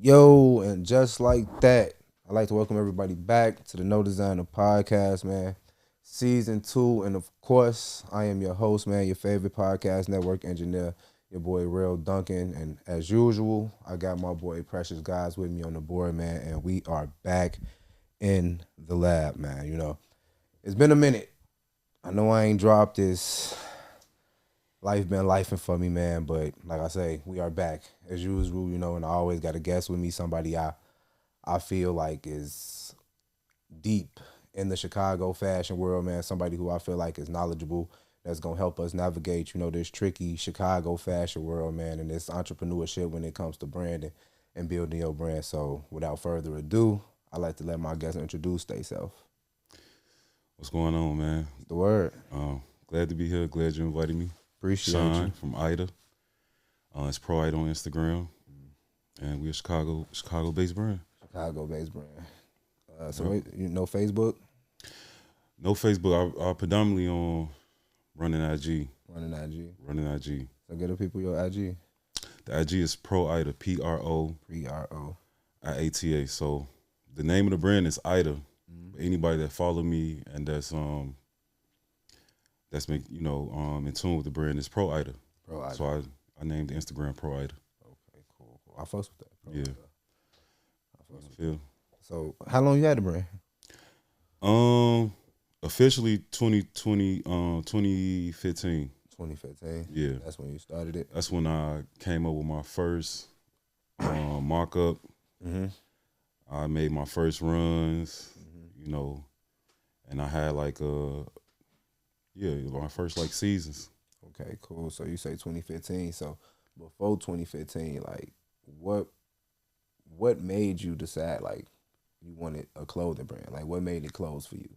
Yo, and just like that, I'd like to welcome everybody back to the No Designer Podcast, man. Season 2. And of course, I am your host, man, your favorite podcast network engineer, your boy Rell Duncan. And as usual, I got my boy Precious Guys with me on the board, man. And we are back in the lab, man. It's been a minute. I know I ain't dropped this. Life been lifing for me, man. But like I say, we are back as usual, and I always got a guest with me, somebody I feel like is deep in the Chicago fashion world, man. Somebody who I feel like is knowledgeable, that's gonna help us navigate, this tricky Chicago fashion world, man, and this entrepreneurship when it comes to branding and building your brand. So without further ado, I like to let my guest introduce themselves. What's going on, man? The word. Glad to be here. Glad you invited me. Appreciate Sean you. from IATA. It's Pro IATA on Instagram, and we're a Chicago-based brand. Chicago-based brand. Wait, Facebook? No Facebook. I predominantly on running IG. Running IG. So get the people your IG. The IG is Pro IATA, PRO IATA. So the name of the brand is IATA. Anybody that follow me and that's in tune with the brand is Pro IATA. Pro IATA. So I named the Instagram Pro IATA. Okay, cool. I fucks with that. Yeah. I fucks with Feel. that. So how long you had the brand? Officially 2015. 2015. Yeah. That's when you started it. That's when I came up with my first mock-up. Mm-hmm. I made my first runs, and I had my first seasons. Okay, cool. So you say 2015. So before 2015, what made you decide you wanted a clothing brand? What made it clothes for you?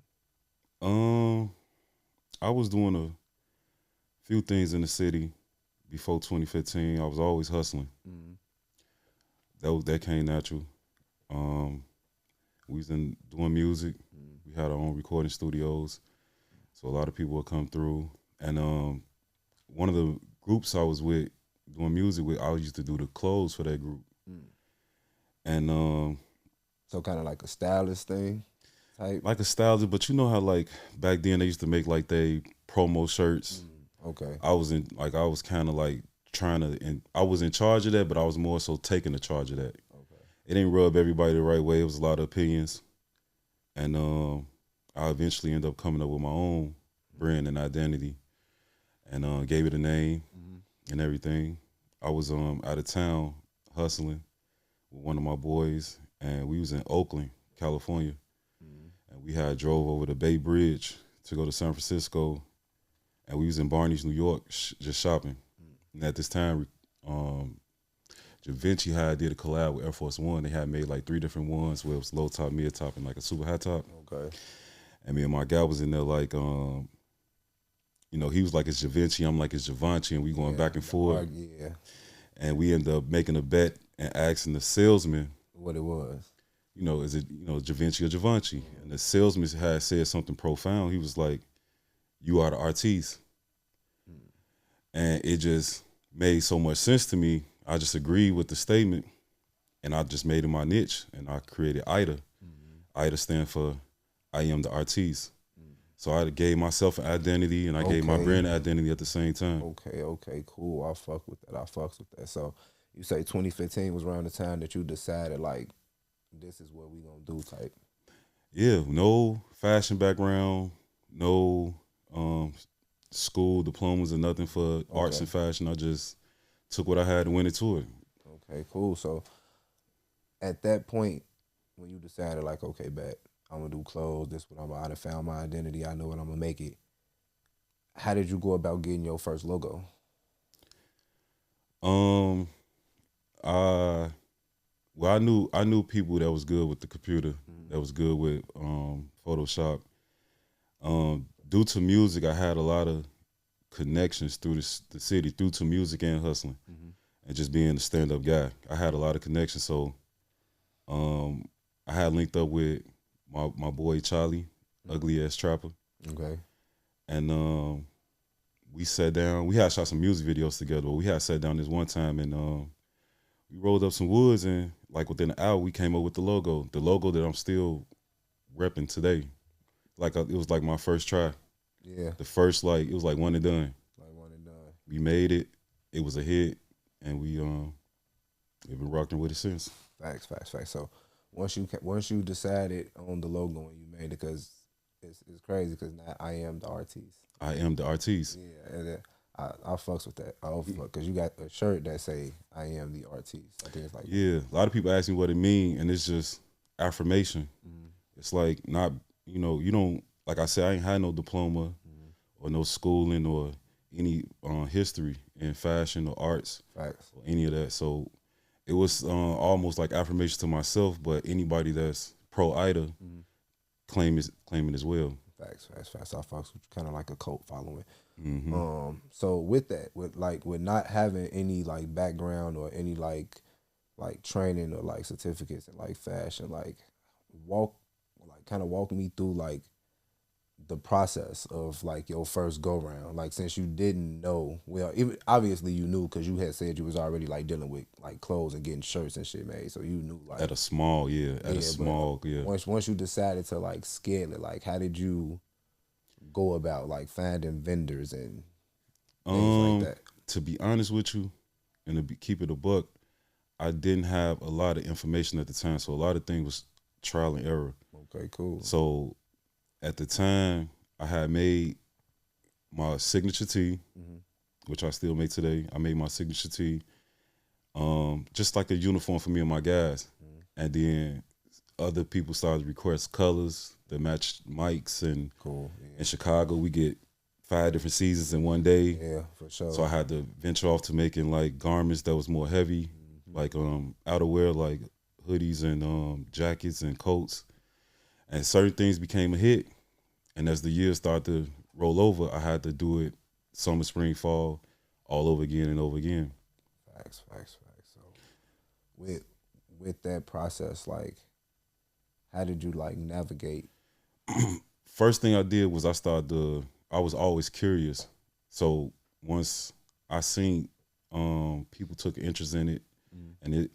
I was doing a few things in the city before 2015. I was always hustling. Mm-hmm. That came natural. We was doing music. We had our own recording studios, so a lot of people would come through. And one of the groups I was with, doing music with, I used to do the clothes for that group. And so kind of like a stylist thing type? Like a stylist, but you know how back then they used to make they promo shirts. Okay. I was kind of trying to, and I was in charge of that, but I was more so taking the charge of that. Okay. It didn't rub everybody the right way. It was a lot of opinions. And I eventually ended up coming up with my own brand and identity, and gave it a name and everything. I was out of town hustling with one of my boys, and we was in Oakland, California, and we had drove over the Bay Bridge to go to San Francisco, and we was in Barney's, New York, just shopping. And at this time, Javinci had did a collab with Air Force One. They had made 3 different ones where it was low top, mid top, and a super high top. Okay. And me and my guy was in there he was like it's Javinci, I'm like it's Javanci, and we going back and forth. Yeah. And we ended up making a bet and asking the salesman what it was. Is it Javinci or Javanci? And the salesman had said something profound. He was like, "You are the artiste," and it just made so much sense to me. I just agreed with the statement, and I just made it my niche, and I created IDA. IDA stand for I am the artiste. So I gave myself an identity, and I gave my brand identity at the same time. Okay, cool. I fucks with that. So you say 2015 was around the time that you decided this is what we gonna do type. Yeah, no fashion background, no school diplomas or nothing for arts and fashion. I just took what I had and went into it. Okay, cool. So at that point, when you decided okay, bet I'm gonna do clothes, this what I done found my identity, I know what I'm gonna make it. How did you go about getting your first logo? I knew people that was good with the computer, that was good with Photoshop. Due to music, I had a lot of connections through the city, due to music and hustling, and just being a stand-up guy. I had a lot of connections, so I had linked up with my boy Charlie, ugly ass trapper. Okay. And we sat down. We had shot some music videos together, but we had sat down this one time, and we rolled up some woods and like within an hour, we came up with the logo. The logo that I'm still repping today. It was like my first try. Yeah. The first, it was like one and done. Like one and done. We made it. It was a hit, and we've been rocking with it since. Facts. So once you decided on the logo and you made it, because it's crazy, because now I am the artiste. I am the artiste. Yeah, and I fucks with that. Because you got a shirt that say I am the artiste. I think it's like a lot of people ask me what it mean, and it's just affirmation. Mm-hmm. It's like not, you don't, like I said, I ain't had no diploma or no schooling or any history in fashion or arts. Facts. Or any of that. So it was almost like affirmation to myself, but anybody that's pro IATA claiming as well. Facts. I fucks with kind of like a cult following. Mm-hmm. So with that, with not having any like background or any like training or like certificates in like fashion, kind of walk me through like the process of like your first go round. Like, since you didn't know, well, obviously you knew, because you had said you was already like dealing with like clothes and getting shirts and shit made, so you knew like at a small. Once you decided to like scale it, like how did you go about like finding vendors and things like that? To be honest with you, and keep it a buck, I didn't have a lot of information at the time, so a lot of things was trial and error. Okay, cool. So at the time, I had made my signature tee, which I still make today. I made my signature tee, just like a uniform for me and my guys. And then other people started to request colors that matched Mike's. And cool. In Chicago, we get 5 different seasons in one day. Yeah, for sure. So I had to venture off to making like garments that was more heavy, like outerwear, like hoodies and jackets and coats. And certain things became a hit. And as the years started to roll over, I had to do it summer, spring, fall, all over again and over again. Facts. So with that process, like, how did you like navigate? First thing I did was I was always curious. So once I seen people took interest in it, and it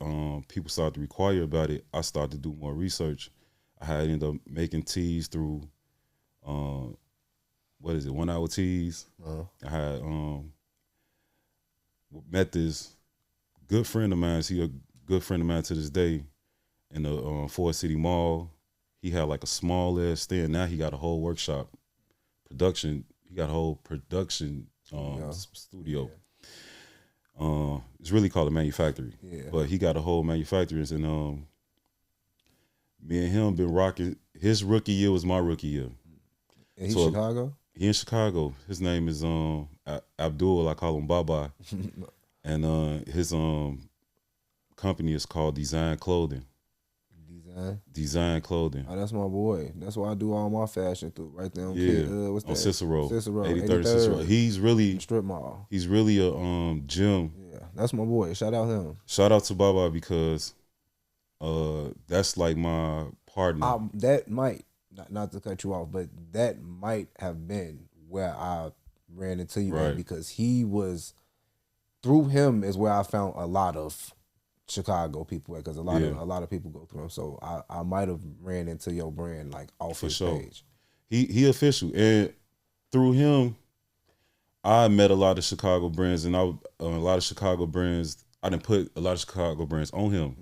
people started to inquire about it, I started to do more research. I had ended up making tees through 1 Hour Tees. I had met this good friend of mine. He a good friend of mine to this day in the Forest City Mall. He had like a small ass stand. Now he got a whole workshop production. He got a whole production studio. Yeah. It's really called a manufactory. Yeah. But he got a whole manufacturing, and me and him been rocking. His rookie year was my rookie year. And he's Chicago? He in Chicago. His name is Abdul. I call him Baba. And his company is called Design Clothing. Design Clothing. Oh, that's my boy. That's why I do all my fashion through right there on what's that? Cicero. 83rd Cicero. He's really strip mall. He's really a gym. Yeah, that's my boy. Shout out him. Shout out to Baba, because that's like my partner. That might not to cut you off, but that might have been where I ran into you, right? Because he was, through him is where I found a lot of Chicago people, because a lot of people go through him. So I might have ran into your brand like off his page. He official, and through him, I met a lot of Chicago brands, and I didn't put a lot of Chicago brands on him.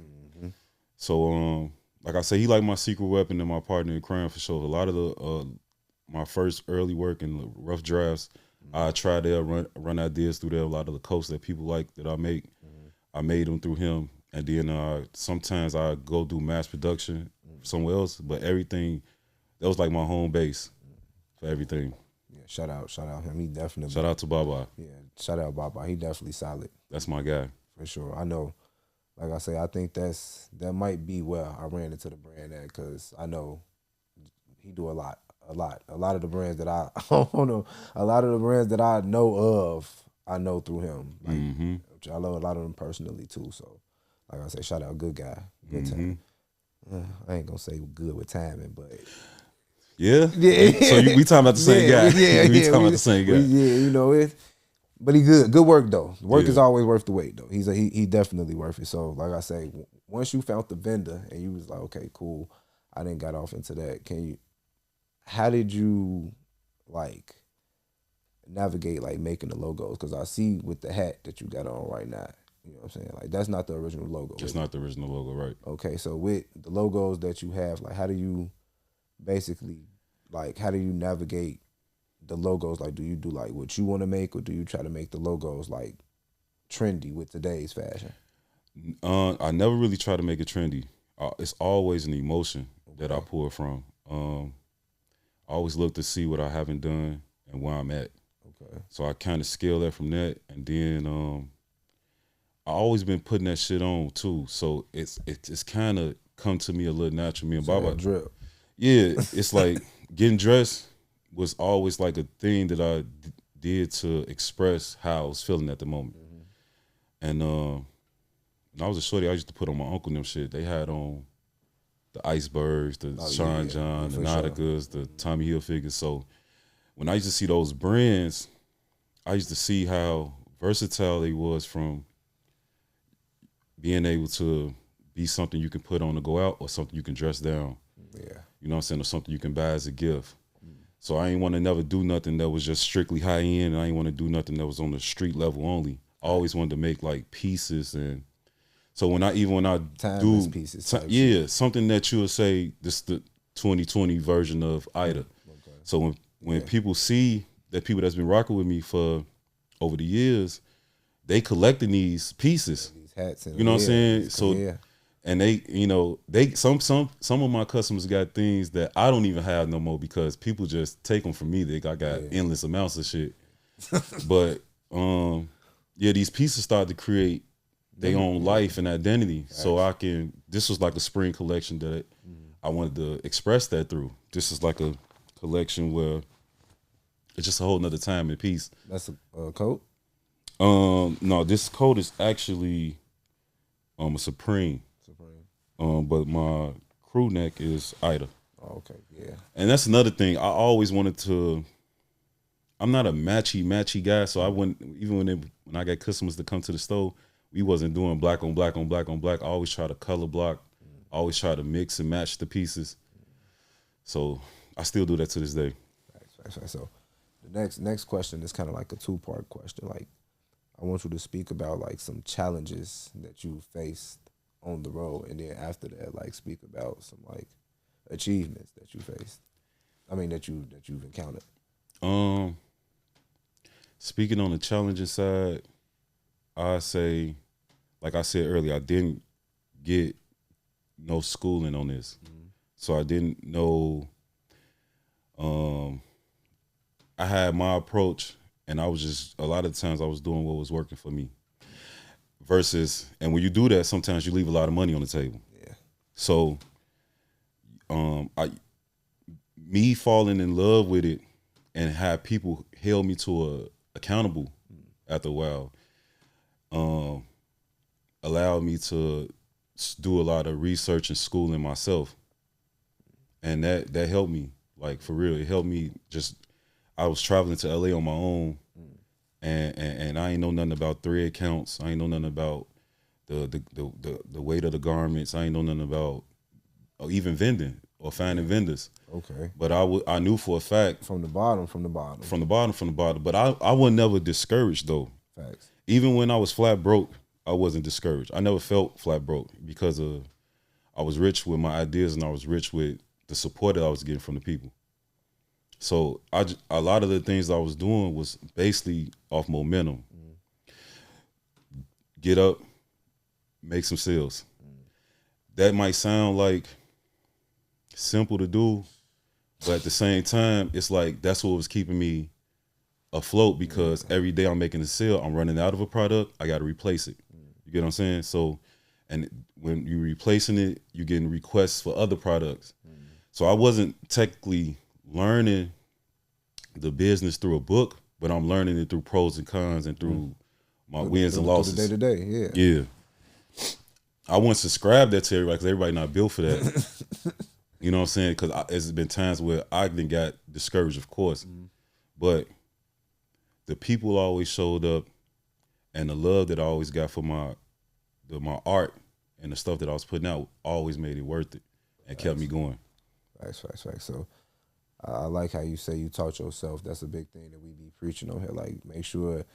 So like I say, he like my secret weapon and my partner in crime for sure. A lot of the my first early work in the rough drafts, I tried to run ideas through there. A lot of the coats that people like that I make, I made them through him. And then sometimes I go do mass production somewhere else, but everything, that was like my home base for everything. Yeah, shout out him. He definitely. Shout out to Baba. Yeah, shout out Baba. He definitely solid. That's my guy. For sure. I know, like I say, I think that might be where I ran into the brand at, because I know he do a lot. A lot of the brands that I know of, I know through him. Like, I love a lot of them personally too. So, like I say, shout out, good guy, good time. I ain't gonna say good with timing, but yeah. So we talking about the same guy. Yeah, we talking about the same guy. You know it. But he good. Good work though. Work Yeah. is always worth the wait though. He definitely worth it. So like I say, once you found the vendor and you was like, okay, cool, I didn't got off into that. How did you like navigate like making the logos? Because I see with the hat that you got on right now, you know what I'm saying? Like that's not the original logo. It's not the original logo, right? Okay, so with the logos that you have, like how do you basically how do you navigate the logos? Like do you do like what you want to make, or do you try to make the logos like trendy with today's fashion? I never really try to make it trendy. It's always an emotion that I pull from. I always look to see what I haven't done and where I'm at. Okay. So I kind of scale that from that, and then I always been putting that shit on too. So it's kind of come to me a little natural. Me and So Baba, drip. yeah, it's like getting dressed was always like a thing that I did to express how I was feeling at the moment. And when I was a shorty, I used to put on my uncle and them shit. They had on the Icebergs, the Sean John, the Nauticas, the Tommy Hilfiger. So when I used to see those brands, I used to see how versatile they was, from being able to be something you can put on to go out, or something you can dress down. Yeah. You know what I'm saying? Or something you can buy as a gift. So I ain't want to never do nothing that was just strictly high end, and I ain't want to do nothing that was on the street level only. I always wanted to make like pieces, and so when I Timeless do pieces. something that you'll say this the 2020 version of IATA. Okay. So when people see that people that's been rocking with me for over the years, they collecting these pieces. These hats and You know what I'm saying? So and they, some of my customers got things that I don't even have no more, because people just take them from me. I got endless amounts of shit. But these pieces start to create their own life and identity. So this was like a spring collection that I wanted to express that through. This is like a collection where it's just a whole nother time and piece. That's a coat? No, this coat is actually a Supreme. But my crew neck is IATA. Oh, okay, yeah. And that's another thing. I always wanted to. I'm not a matchy guy, so I wouldn't, even when I got customers to come to the store, we wasn't doing black on black on black on black. I always try to color block. I always try to mix and match the pieces. So I still do that to this day. Right. So the next question is kind of like a two-part question. Like, I want you to speak about like some challenges that you faced on the road, and then after that, like speak about some like achievements that you faced. I mean that you've encountered. Speaking on the challenging side, I say, like I said earlier, I didn't get no schooling on this, so I didn't know. I had my approach, and I was just, a lot of times I was doing what was working for me. And when you do that, sometimes you leave a lot of money on the table. Yeah. So, me falling in love with it and have people held me to accountable after a while, allowed me to do a lot of research and schooling myself, and that helped me, like, for real. It helped me. Just, I was traveling to LA on my own. And I ain't know nothing about thread counts. I ain't know nothing about the weight of the garments. I ain't know nothing about even vending or finding vendors. Okay. But I knew for a fact from the bottom. But I was never discouraged though. Facts. Even when I was flat broke, I wasn't discouraged. I never felt flat broke, because I was rich with my ideas, and I was rich with the support that I was getting from the people. So a lot of the things I was doing was basically off momentum. Get up, make some sales. That might sound like simple to do, but at the same time, it's like that's what was keeping me afloat, because every day I'm making a sale, I'm running out of a product, I got to replace it. You get what I'm saying? So, and when you're replacing it, you're getting requests for other products. So I wasn't technically learning the business through a book, but I'm learning it through pros and cons and through my wins and losses. Day to day, yeah. Yeah. I wouldn't subscribe that to everybody, because everybody not built for that. You know what I'm saying? Because there's been times where I then got discouraged, of course. But the people always showed up, and the love that I always got for my art and the stuff that I was putting out always made it worth it and kept me going. Facts. So I like how you say you taught yourself. That's a big thing that we be preaching on here. Like, make sure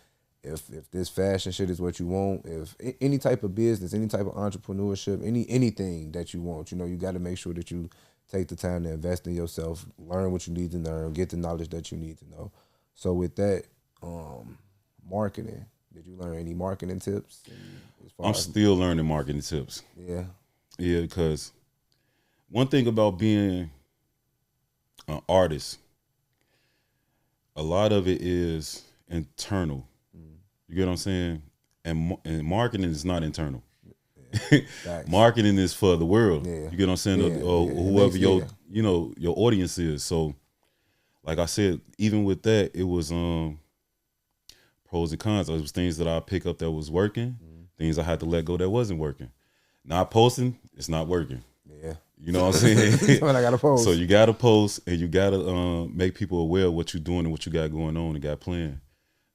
if this fashion shit is what you want, if any type of business, any type of entrepreneurship, anything that you want, you know, you got to make sure that you take the time to invest in yourself, learn what you need to learn, get the knowledge that you need to know. So with that, marketing, did you learn any marketing tips? I'm still learning marketing tips. Yeah, because one thing about being an artist, a lot of it is internal. You get what I'm saying? And marketing is not internal. Yeah. Marketing is for the world. Yeah. You get what I'm saying? Or whoever your audience is. So, like I said, even with that, it was pros and cons. It was things that I pick up that was working, things I had to let go that wasn't working. Not posting, it's not working. Yeah. You know what I'm saying? When I gotta post. So you gotta post, and you gotta make people aware of what you're doing and what you got going on and got planned.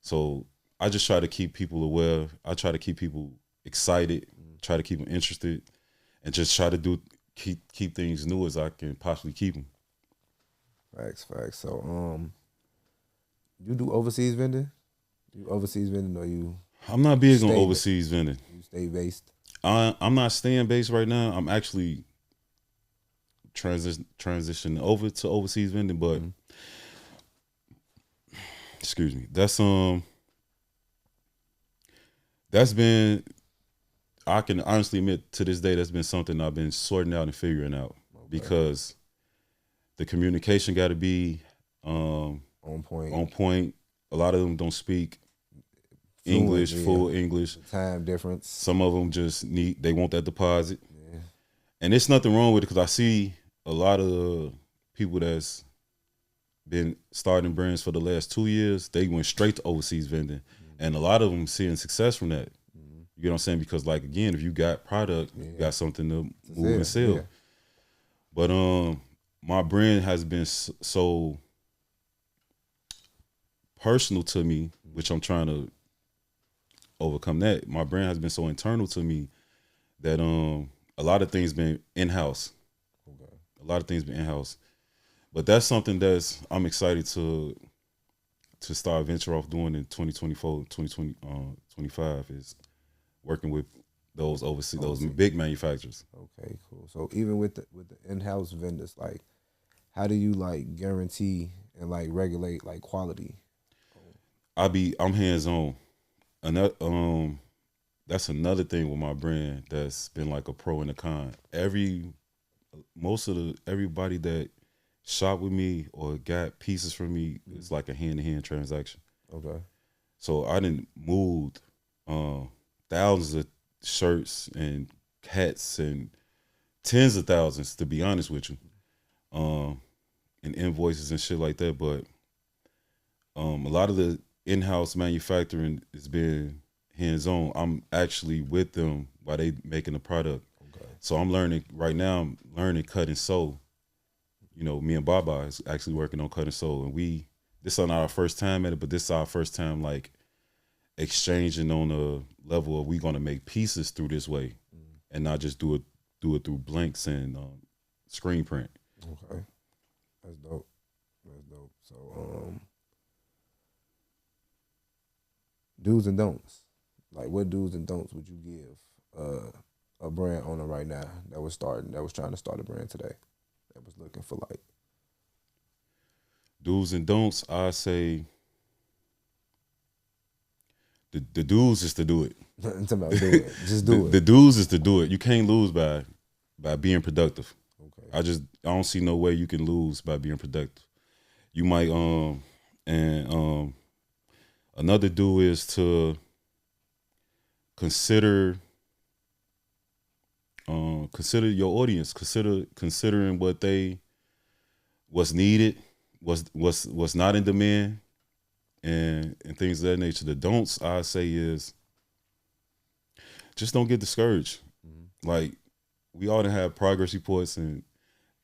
So I just try to keep people aware. I try to keep people excited, try to keep them interested, and just try to keep things new as I can possibly keep them. Facts. So you do overseas vending? Or you? I'm not big on overseas vending. You stay based? I'm not staying based right now. I'm actually transitioning over to overseas vending, but excuse me, that's been, I can honestly admit to this day, that's been something I've been sorting out and figuring out, because the communication got to be on point. A lot of them don't speak English, full English. The time difference. Some of them just they want that deposit. Yeah. And there's nothing wrong with it, because I see a lot of people that's been starting brands for the last 2 years, they went straight to overseas vending. And a lot of them seeing success from that. You know what I'm saying? Because, like, again, if you got product, you got something to move and sell. Yeah. But my brand has been so personal to me, which I'm trying to overcome that. My brand has been so internal to me that a lot of things been in-house. Okay. A lot of things been in-house. But that's something I'm excited to start venture off doing in 2024, 2025 is working with those overseas, those big manufacturers. Okay, cool. So even with the in-house vendors, like, how do you like guarantee and like regulate like quality? I'm hands-on. And that's another thing with my brand that's been like a pro and a con. Everybody that shop with me or got pieces from me is like a hand-to-hand transaction. Okay. So I done moved thousands of shirts and hats and tens of thousands, to be honest with you, and invoices and shit like that. But a lot of the in-house manufacturing has been hands-on. I'm actually with them while they making the product. Okay. So I'm learning cut and sew. You know, me and Baba is actually working on cut and sew, and this is not our first time at it, but this is our first time like exchanging on a level of we gonna make pieces through this way, and not just do it through blanks and screen print. Okay, that's dope. So do's and don'ts. Like, what do's and don'ts would you give a brand owner right now that was trying to start a brand today, that was looking for like do's and don'ts? I say the do's is to do it. Just do it. The do's is to do it. You can't lose by being productive. Okay. I don't see no way you can lose by being productive. You might another do is to consider your audience, considering what's needed, what's not in demand, and things of that nature. The don'ts I say is just don't get discouraged. Mm-hmm. Like, we all done have progress reports, and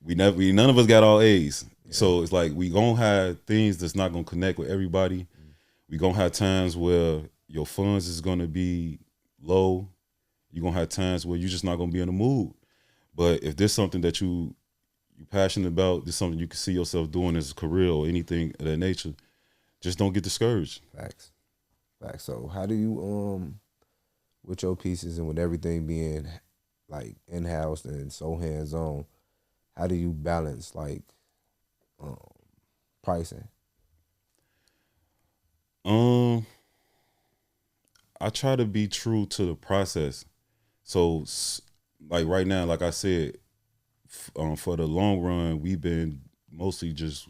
none of us got all A's. Yeah. So it's like we gonna have things that's not gonna connect with everybody. Mm-hmm. We gonna have times where your funds is gonna be low. You're gonna have times where you're just not gonna be in the mood. But if there's something that you're passionate about, there's something you can see yourself doing as a career or anything of that nature, just don't get discouraged. Facts. So how do you with your pieces and with everything being like in-house and so hands-on, how do you balance like pricing? I try to be true to the process. So, like right now, like I said, for the long run, we've been mostly just,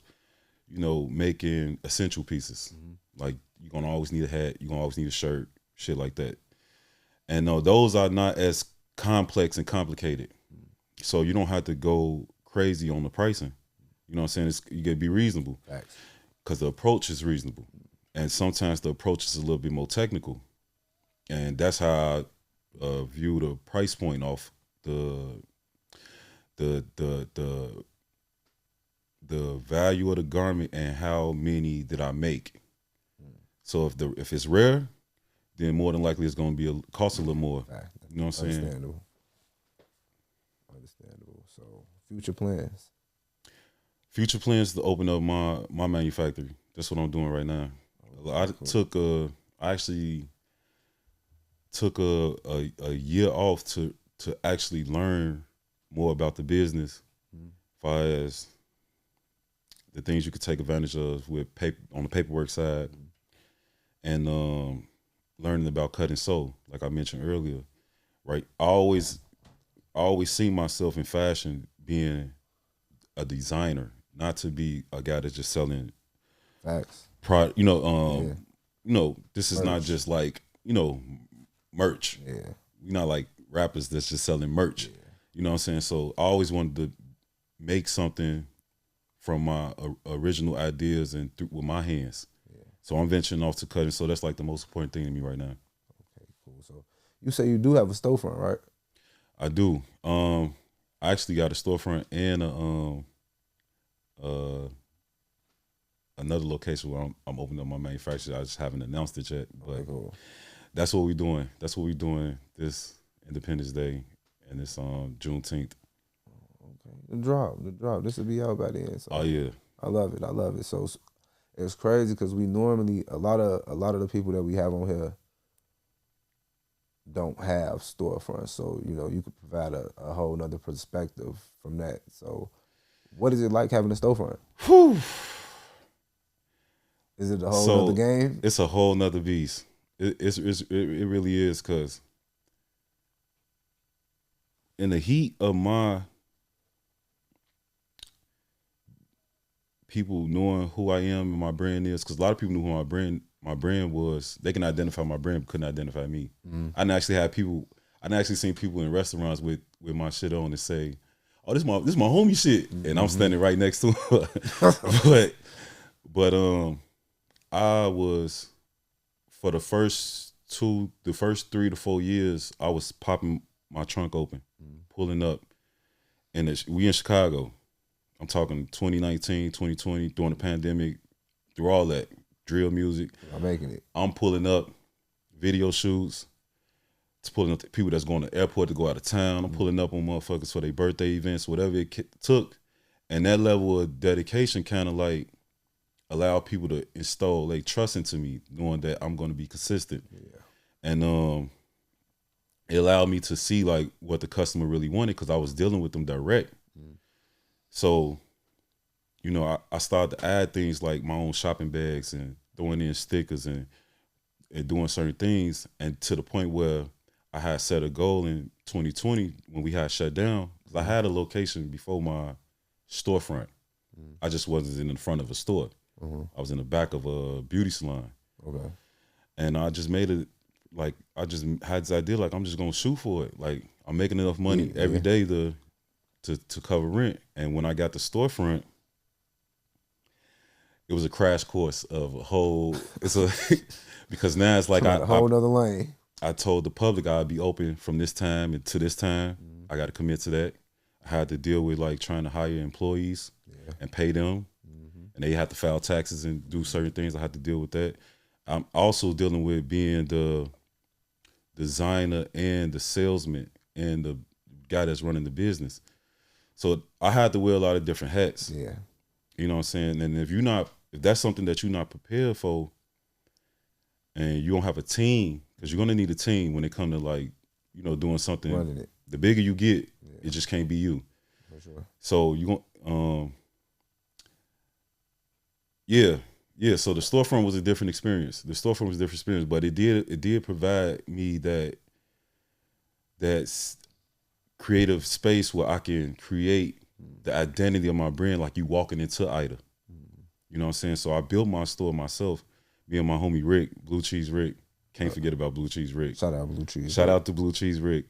making essential pieces. Like you're gonna always need a hat, you're gonna always need a shirt, shit like that. And no, those are not as complex and complicated. So you don't have to go crazy on the pricing. You know what I'm saying? You gotta be reasonable. Facts. Because the approach is reasonable. And sometimes the approach is a little bit more technical. And that's how I view the price point off the value of the garment and how many did I make. So if it's rare, then more than likely it's going to cost a little more. You know what I'm saying? Understandable. So future plans. Future plans to open up my manufacturing. That's what I'm doing right now. I actually took a year off to actually learn more about the business, as far as the things you could take advantage of with on the paperwork side, and learning about cut and sew, like I mentioned earlier. Right, I always see myself in fashion being a designer, not to be a guy that's just selling facts. This is not just like merch. Yeah, We're not like rappers that's just selling merch. Yeah. You know what I'm saying? So I always wanted to make something from my original ideas and with my hands. Yeah. So I'm venturing off to cutting. So that's like the most important thing to me right now. Okay, cool. So you say you do have a storefront, right? I do. I actually got a storefront and another location where I'm opening up my manufacturer. I just haven't announced it yet, but okay, cool. That's what we're doing. That's what we're doing this Independence Day and this Juneteenth. Okay, the drop. This will be out by then. So oh yeah, I love it. So it's crazy because we normally a lot of the people that we have on here don't have storefronts. So you could provide a whole nother perspective from that. So what is it like having a storefront? Whew. Is it a whole nother game? It's a whole nother beast. It really is, because in the heat of my people knowing who I am and my brand is, because a lot of people knew who my brand was. They can identify my brand, but couldn't identify me. Mm-hmm. I didn't actually seen people in restaurants with my shit on and say, "Oh, this my homie shit," mm-hmm. and I'm standing right next to her. but I was, for the first 3 to 4 years, I was popping my trunk open, pulling up, and we in Chicago. I'm talking 2019, 2020, during the pandemic, through all that drill music. I'm making it. I'm pulling up video shoots. It's pulling up people that's going to the airport to go out of town. I'm pulling up on motherfuckers for their birthday events, whatever it took. And that level of dedication kind of like allowed people to install like trust into me, knowing that I'm going to be consistent. Yeah. And it allowed me to see like what the customer really wanted, because I was dealing with them direct. So, I started to add things like my own shopping bags and throwing in stickers and doing certain things. And to the point where I had set a goal in 2020 when we had shut down. I had a location before my storefront. I just wasn't in the front of a store. I was in the back of a beauty salon. Okay. And I just made it, like, I just had this idea, like, I'm just going to shoot for it. Like, I'm making enough money every day to cover rent. And when I got the storefront, it was a crash course of because now it's like a whole other lane. I told the public I'd be open from this time and to this time. I got to commit to that. I had to deal with like trying to hire employees and pay them. And they had to file taxes and do certain things. I had to deal with that. I'm also dealing with being the designer and the salesman and the guy that's running the business. So I had to wear a lot of different hats. Yeah. You know what I'm saying? And if that's something that you're not prepared for, and you don't have a team, because you're gonna need a team when it comes to like, doing something. Running it. The bigger you get, it just can't be you. For sure. So yeah. So the storefront was a different experience. But it did provide me that creative space where I can create the identity of my brand, like you walking into IATA. You know what I'm saying? So I built my store myself. Me and my homie Rick, Blue Cheese Rick. Can't forget about Blue Cheese Rick. Shout out Blue Cheese. Shout out to Blue Cheese Rick.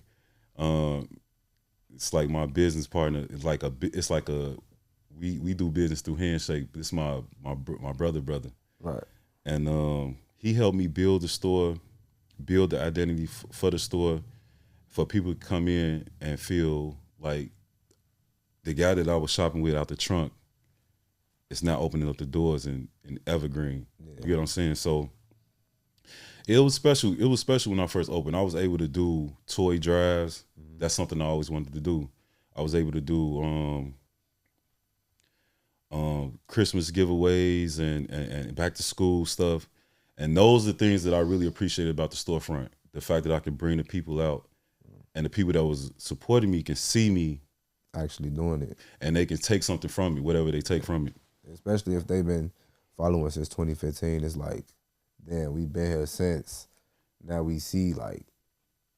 It's like my business partner. We do business through handshake. It's my brother. Right. And he helped me build the store, build the identity for the store, for people to come in and feel like the guy that I was shopping with out the trunk is now opening up the doors in Evergreen. Yeah. You get what I'm saying? So it was special. It was special when I first opened. I was able to do toy drives. Mm-hmm. That's something I always wanted to do. I was able to do Christmas giveaways and back to school stuff. And those are the things that I really appreciated about the storefront. The fact that I could bring the people out, and the people that was supporting me can see me actually doing it. And they can take something from me, whatever they take from me. Especially if they've been following since 2015. It's like, damn, we've been here since. Now we see like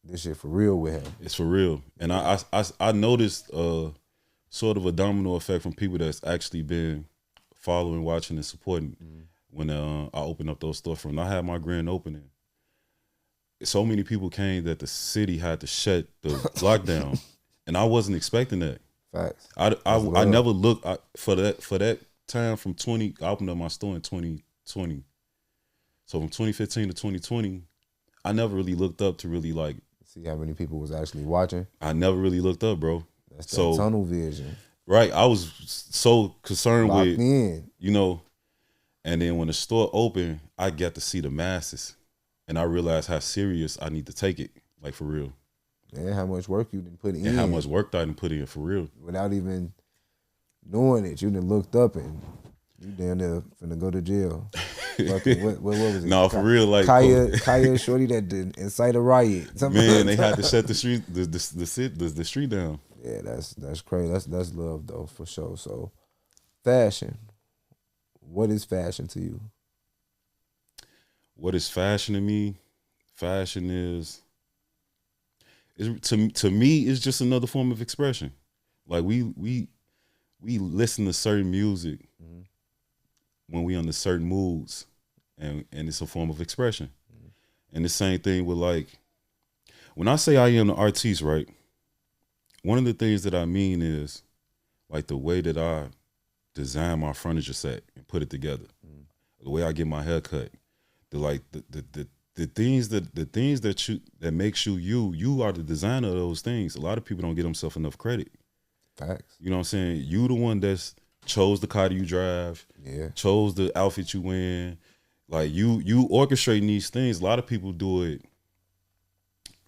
this shit for real with him. It's for real. And I noticed sort of a domino effect from people that's actually been following, watching, and supporting when I opened up those storefronts. I had my grand opening. So many people came that the city had to shut the lockdown, and I wasn't expecting that. Facts. I never looked for that time from 20. I opened up my store in 2020. So from 2015 to 2020, I never really looked up to really like see how many people was actually watching. I never really looked up, bro. That's that tunnel vision. Right. I was so concerned Locked with in. And then when the store opened, I got to see the masses. And I realized how serious I need to take it, like for real. And how much work you didn't put in. And how much work I didn't put in, for real. Without even knowing it, you done looked up and you down there finna go to jail. what was it? No, for real, like Kaya Shorty that did incite a riot. Man, they had to shut the street down. Yeah, that's crazy. That's love though, for sure. So, fashion. What is fashion to you? What is fashion to me? Fashion is to me, it's just another form of expression. Like we listen to certain music when we under certain moods, and it's a form of expression. And the same thing with like, when I say I am an artiste, right? One of the things that I mean is like the way that I design my furniture set and put it together, the way I get my hair cut, the things that makes you are the designer of those things. A lot of people don't give themselves enough credit. Facts. You know what I'm saying? You the one that's chose the car you drive, chose the outfit you wearing. Like you orchestrating these things. A lot of people do it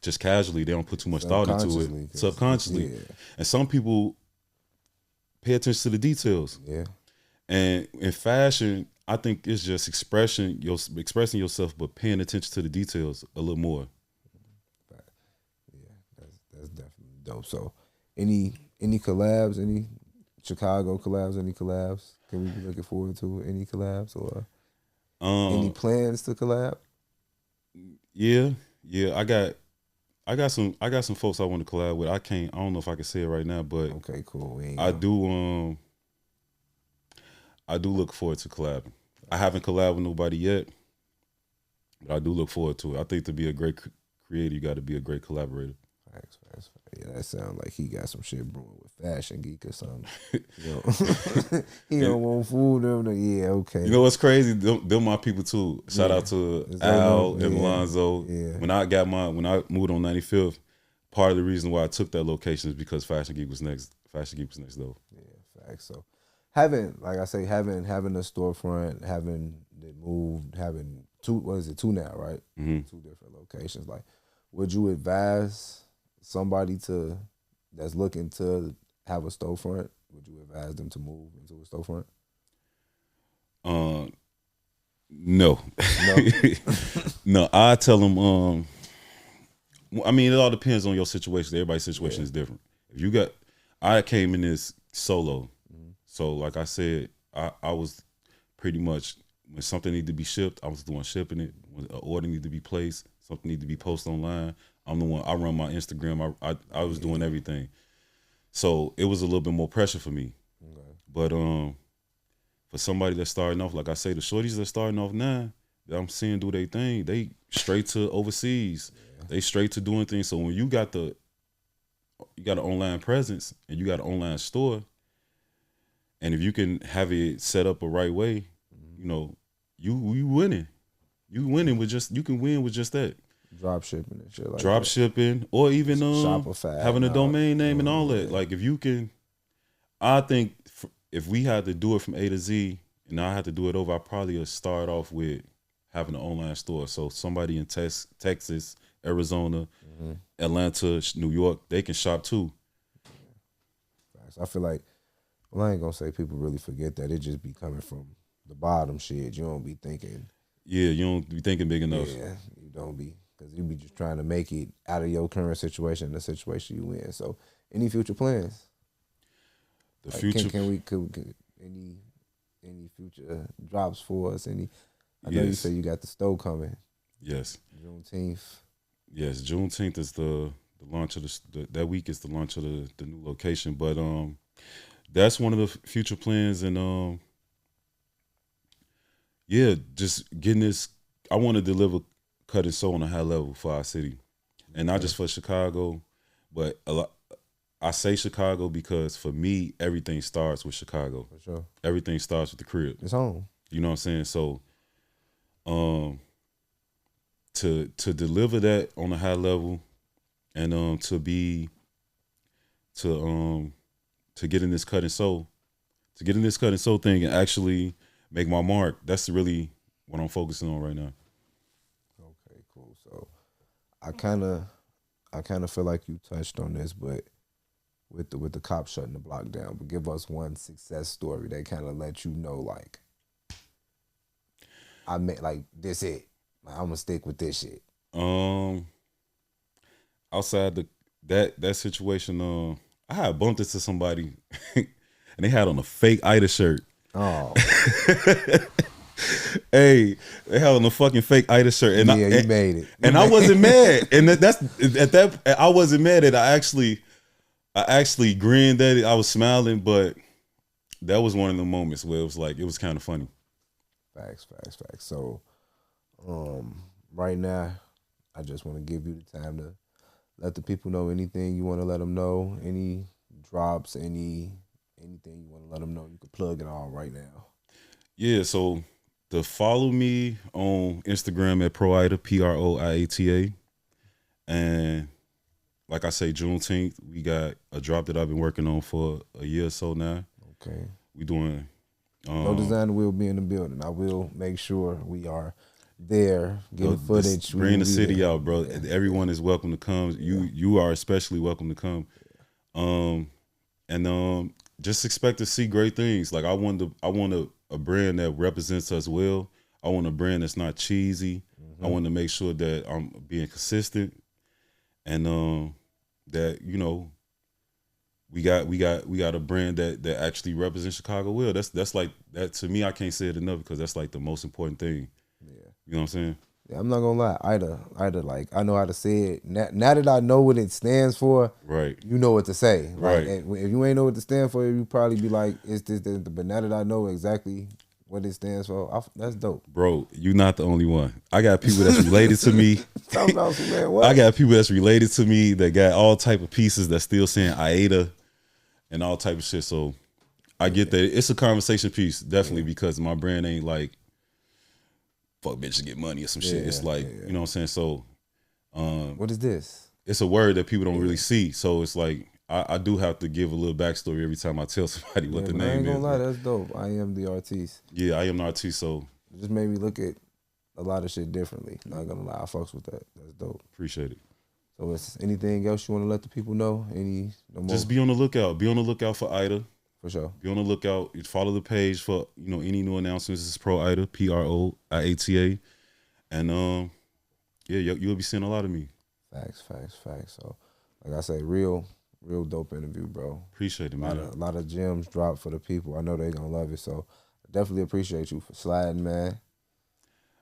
just casually. They don't put too much thought into it. Subconsciously. Yeah. And some people pay attention to the details. Yeah. And in fashion, I think it's just expressing yourself, but paying attention to the details a little more. Yeah, that's definitely dope. So, any collabs, any Chicago collabs, any collabs? Can we be looking forward to any collabs or any plans to collab? Yeah. I got some folks I want to collab with. I don't know if I can say it right now, but okay, cool. I do look forward to collabing. I haven't collabed with nobody yet, but I do look forward to it. I think to be a great creator, you got to be a great collaborator. Facts. Yeah, that sounds like he got some shit brewing with Fashion Geek or something. He don't want food. Yeah, okay. You know what's crazy? Them my people too. Shout out to Al and Alonzo. Yeah. When I moved on 95th, part of the reason why I took that location is because Fashion Geek was next. Fashion Geek was next though. Yeah, facts. So having a storefront, having it moved, having two now, right? Mm-hmm. Two different locations. Like, would you advise somebody that's looking to have a storefront? Would you advise them to move into a storefront? No. No. No, I tell them, I mean, it all depends on your situation. Everybody's situation is different. If you got, I came in this solo. So like I said, I was pretty much, when something needed to be shipped, I was the one shipping it. When an order needed to be placed, something needed to be posted online, I'm the one. I run my Instagram. I was doing everything. So it was a little bit more pressure for me. Okay. But for somebody that's starting off, like I say, the shorties that's starting off now, that I'm seeing do their thing, they straight to overseas. Yeah. They straight to doing things. So when you got an online presence and you got an online store, and if you can have it set up a right way, you know, you winning. You can win with just that. Drop shipping and shit like Drop that. shipping, or even Shopify, having a domain name and all that. Like if you can, I think if we had to do it from A to Z and I had to do it over, I probably would start off with having an online store. So somebody in Texas, Arizona, Atlanta, New York, they can shop too. I feel like, well, I ain't gonna say people really forget that. It just be coming from the bottom shit. You don't be thinking. Yeah, you don't be thinking big enough. Yeah, you don't be. Because you be just trying to make it out of your current situation, the situation you in. So, any future plans? The future. Can we any future drops for us? I know you said you got the stove coming. Yes. Juneteenth. Yes, Juneteenth is the launch of that week is the launch of the new location. But that's one of the future plans, and just getting this. I want to deliver cut and sew on a high level for our city, and not just for Chicago, but I say Chicago because for me, everything starts with Chicago. For sure. Everything starts with the crib. It's home. You know what I'm saying? So, to deliver that on a high level, and to get in this cut and sew thing and actually make my mark. That's really what I'm focusing on right now. Okay, cool. So I kind of feel like you touched on this, but with the cops shutting the block down, but give us one success story that kind of let you know, like, I meant, like, this it. Like, I'm gonna stick with this shit. Outside that situation, I had bumped into somebody and they had on a fake IATA shirt. Oh. Hey, they had on a fucking fake IATA shirt, and you made it. I wasn't mad, and I wasn't mad at it. I actually grinned at it. I was smiling, but that was one of the moments where it was kind of funny. Facts. So, right now, I just want to give you the time to let the people know anything you want to let them know, any drops, anything you want to let them know. You can plug it all right now. Yeah, so to follow me on Instagram at Pro IATA, PROIATA. And like I say, Juneteenth, we got a drop that I've been working on for a year or so now. Okay. We doing... No Designer will be in the building. I will make sure we are there, getting footage. Bring the city out, bro. Yeah. Everyone is welcome to come. You are especially welcome to come. And just expect to see great things. Like I want a brand that represents us well. I want a brand that's not cheesy. I want to make sure that I'm being consistent, and that we got a brand that actually represents Chicago well. That's like that to me. I can't say it enough because that's like the most important thing. Yeah, you know what I'm saying. Yeah, I'm not gonna lie. IATA, like I know how to say it. Now that I know what it stands for, right? You know what to say, right? Like, if you ain't know what it stands for, you probably be like, "It's this." But now that I know exactly what it stands for, that's dope, bro. You're not the only one. I got people that's related to me. Man, what? I got people that's related to me that got all type of pieces that's still saying IATA and all type of shit. So I get that. It's a conversation piece, definitely, because my brand ain't like fuck bitches get money or some shit. It's like, you know what I'm saying? So what is this? It's a word that people don't really see. So it's like I do have to give a little backstory every time I tell somebody what the name is. I ain't gonna lie, that's dope. I am the artiste. Yeah, I am the artiste. So it just made me look at a lot of shit differently. Not gonna lie, I fucks with that. That's dope. Appreciate it. So, is anything else you want to let the people know? No more? Just be on the lookout. Be on the lookout for IATA. For sure. Be on the lookout. Follow the page for any new announcements. It's Pro IATA, PROIATA, and yeah, you'll be seeing a lot of me. Facts. So, like I say, real dope interview, bro. Appreciate it, man. A lot of gems dropped for the people. I know they gonna love it. So, I definitely appreciate you for sliding, man.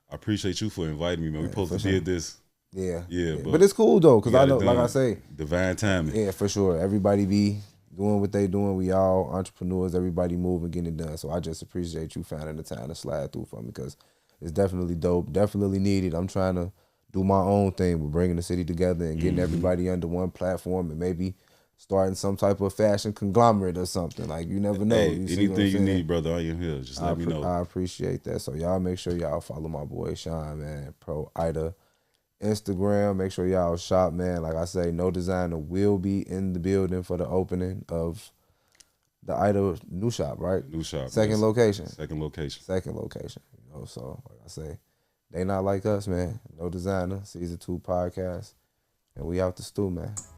I appreciate you for inviting me, man. We supposed to be at this. Yeah. But it's cool though, cause I know, like I say, divine timing. Yeah, for sure. Everybody be doing what they doing. We all entrepreneurs. Everybody moving, getting it done. So I just appreciate you finding the time to slide through for me, because it's definitely dope, definitely needed. I'm trying to do my own thing with bringing the city together and getting everybody under one platform, and maybe starting some type of fashion conglomerate or something. Like, you never know. Hey, you anything you need, brother, I am here. Just let me know. I appreciate that. So y'all make sure y'all follow my boy Sean, man. Pro IATA Instagram. Make sure y'all shop, man. Like I say, No Designer will be in the building for the opening of the IATA new shop, right? New shop. Second location. Second location. So like I say, they not like us, man. No Designer, Season 2 podcast. And we out the stew, man.